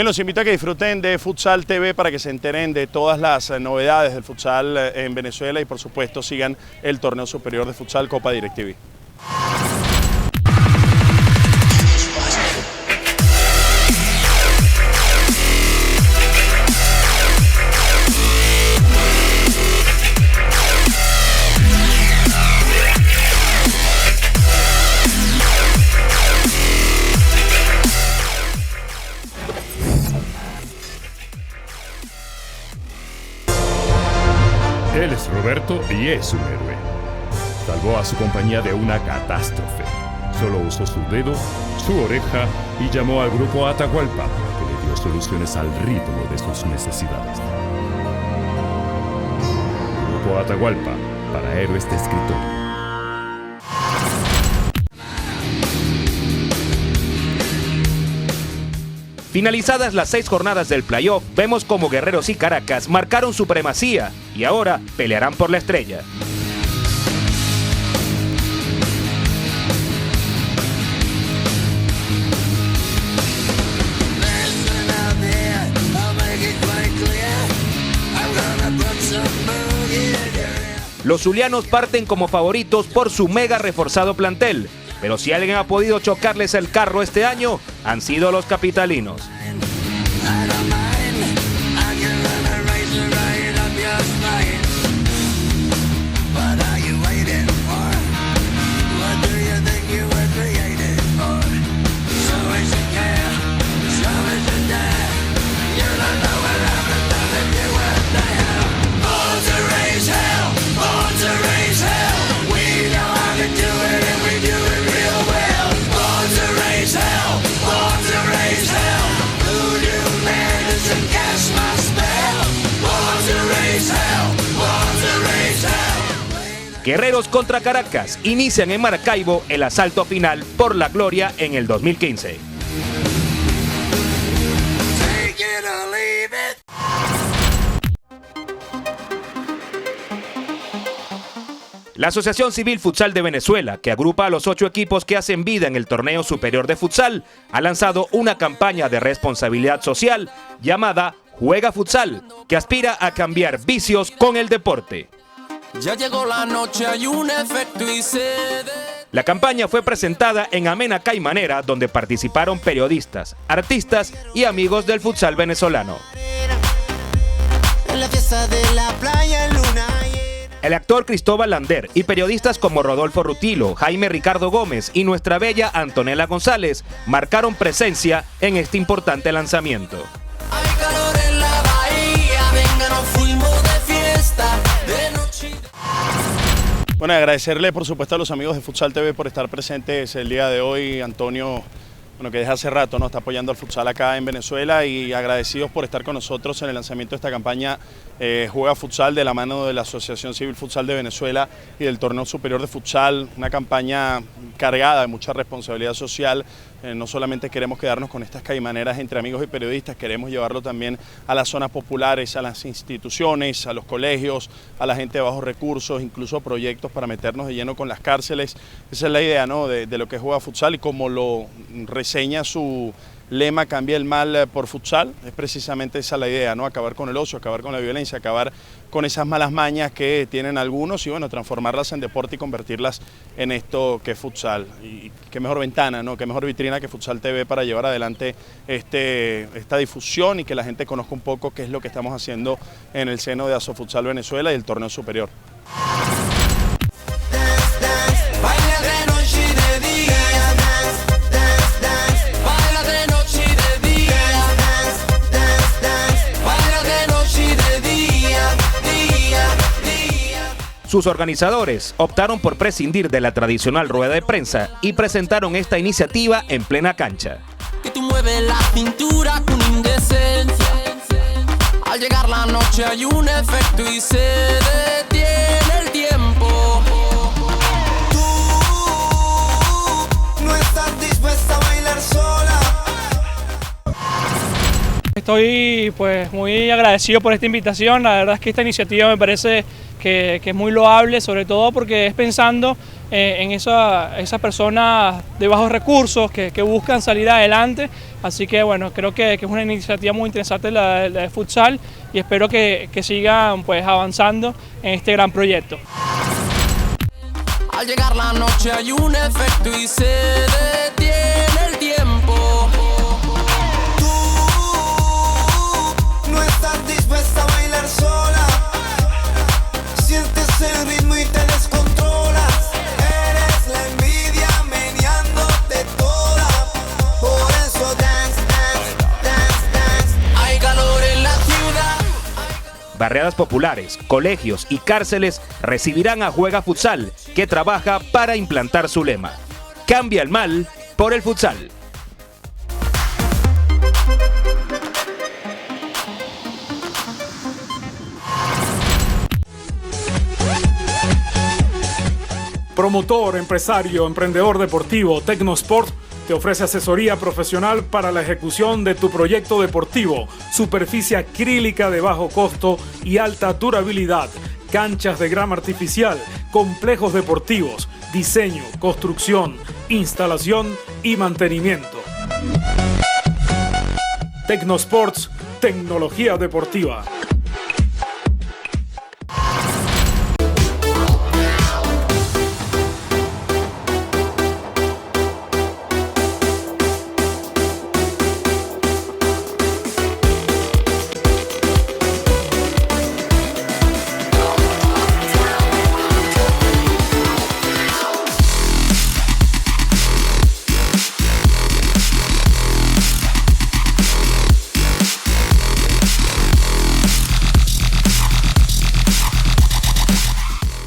Bien, los invito a que disfruten de Futsal TV para que se enteren de todas las novedades del futsal en Venezuela y por supuesto sigan el torneo superior de futsal Copa DirecTV. Él es Roberto y es un héroe. Salvó a su compañía de una catástrofe. Solo usó su dedo, su oreja y llamó al grupo Atahualpa, que le dio soluciones al ritmo de sus necesidades. Grupo Atahualpa, para héroes de escritorio. Finalizadas las 6 jornadas del playoff, vemos como Guerreros y Caracas marcaron supremacía y ahora pelearán por la estrella. Los zulianos parten como favoritos por su mega reforzado plantel, pero si alguien ha podido chocarles el carro este año, han sido los capitalinos. Guerreros contra Caracas inician en Maracaibo el asalto final por la gloria en el 2015. La Asociación Civil Futsal de Venezuela, que agrupa a los 8 equipos que hacen vida en el torneo superior de futsal, ha lanzado una campaña de responsabilidad social llamada Juega Futsal, que aspira a cambiar vicios con el deporte. Ya llegó la noche, hay un efecto y La campaña fue presentada en Amena Caimanera, donde participaron periodistas, artistas y amigos del futsal venezolano. En la fiesta de la playa, luna. El actor Cristóbal Lander y periodistas como Rodolfo Rutilo, Jaime Ricardo Gómez y nuestra bella Antonella González marcaron presencia en este importante lanzamiento. Hay calor en la bahía, venga, nos fuimos de fiesta, de noche. Bueno, agradecerle por supuesto a los amigos de Futsal TV por estar presentes el día de hoy. Antonio, bueno, que desde hace rato está apoyando al futsal acá en Venezuela, y agradecidos por estar con nosotros en el lanzamiento de esta campaña Juega Futsal de la mano de la Asociación Civil Futsal de Venezuela y del Torneo Superior de Futsal, una campaña cargada de mucha responsabilidad social. No solamente queremos quedarnos con estas caimaneras entre amigos y periodistas, queremos llevarlo también a las zonas populares, a las instituciones, a los colegios, a la gente de bajos recursos, incluso proyectos para meternos de lleno con las cárceles. Esa es la idea, ¿no?, de lo que Juega Futsal, y como lo reseña su lema, cambia el mal por futsal, es precisamente esa la idea, ¿no? Acabar con el ocio, acabar con la violencia, acabar con esas malas mañas que tienen algunos y bueno, transformarlas en deporte y convertirlas en esto que es futsal. Y qué mejor ventana, ¿no?, qué mejor vitrina que Futsal TV para llevar adelante esta difusión y que la gente conozca un poco qué es lo que estamos haciendo en el seno de Asofutsal Venezuela y el torneo superior. Sus organizadores optaron por prescindir de la tradicional rueda de prensa y presentaron esta iniciativa en plena cancha. Que tú mueves la cintura con indecencia. Al llegar la noche hay un efecto y se detiene el tiempo. Tú no estás dispuesta a bailar sola. Estoy pues muy agradecido por esta invitación. La verdad es que esta iniciativa me parece que es muy loable, sobre todo porque es pensando en esas personas de bajos recursos que buscan salir adelante. Así que bueno, creo que es una iniciativa muy interesante la de futsal y espero que sigan pues avanzando en este gran proyecto. Al llegar la noche hay un efecto y se detiene el tiempo. Tú no estás dispuesta a bailar sola, sientes el ritmo y te descontrolas. Eres la envidia meneándote toda, por eso dance, dance, dance, dance. Hay calor en la ciudad. Barriadas populares, colegios y cárceles recibirán a Juega Futsal, que trabaja para implantar su lema: cambia el mal por el futsal. Promotor, empresario, emprendedor deportivo, Tecnosport te ofrece asesoría profesional para la ejecución de tu proyecto deportivo, superficie acrílica de bajo costo y alta durabilidad, canchas de grama artificial, complejos deportivos, diseño, construcción, instalación y mantenimiento. Tecnosports, tecnología deportiva.